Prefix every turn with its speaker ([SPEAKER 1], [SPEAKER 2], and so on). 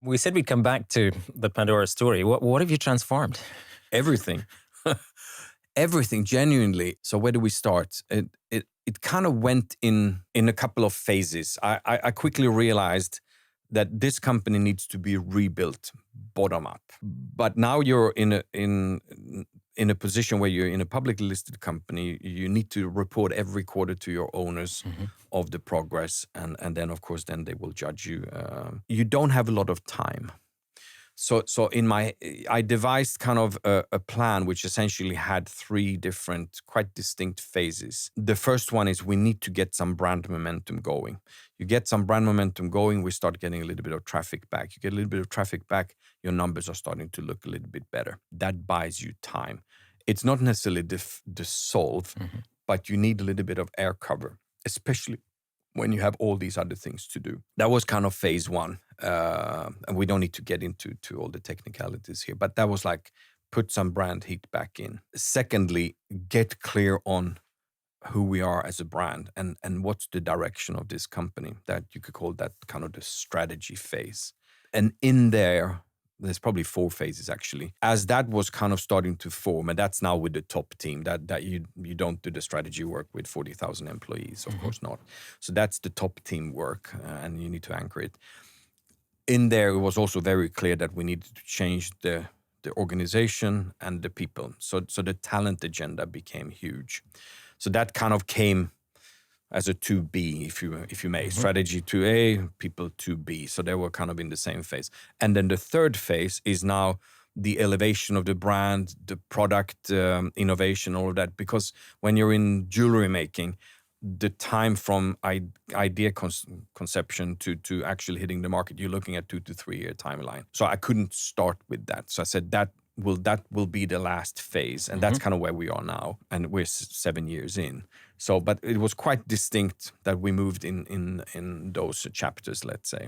[SPEAKER 1] We said we'd come back to the Pandora story. What have you transformed?
[SPEAKER 2] Everything. Everything, genuinely. So where do we start? It kind of went in a couple of phases. I quickly realized that this company needs to be rebuilt bottom up. But now you're in a position where you're in a publicly listed company. You need to report every quarter to your owners of the progress, and then of course then they will judge you. You don't have a lot of time. So I devised kind of a plan which essentially had three different, quite distinct phases. The first one is we need to get some brand momentum going. You get some brand momentum going, we start getting a little bit of traffic back. You get a little bit of traffic back, your numbers are starting to look a little bit better. That buys you time. It's not necessarily the solve, but you need a little bit of air cover, especially when you have all these other things to do. That was kind of phase one. And we don't need to get into all the technicalities here, but that was like put some brand heat back in. Secondly, get clear on who we are as a brand and what's the direction of this company. That you could call that kind of the strategy phase. And in there's probably four phases actually. As that was kind of starting to form, and that's now with the top team, that you don't do the strategy work with 40,000 employees, of course not. So that's the top team work, and you need to anchor it. In there, it was also very clear that we needed to change the organization and the people. So the talent agenda became huge. So that kind of came as a 2B, if you may. Strategy 2A, people 2B. So they were kind of in the same phase. And then the third phase is now the elevation of the brand, the product innovation, all of that. Because when you're in jewelry making, the time from idea conception to actually hitting the market, you're looking at 2 to 3 year timeline. So I couldn't start with that. So I said that will be the last phase, and that's kind of where we are now, and we're 7 years in. So, but it was quite distinct that we moved in those chapters, let's say.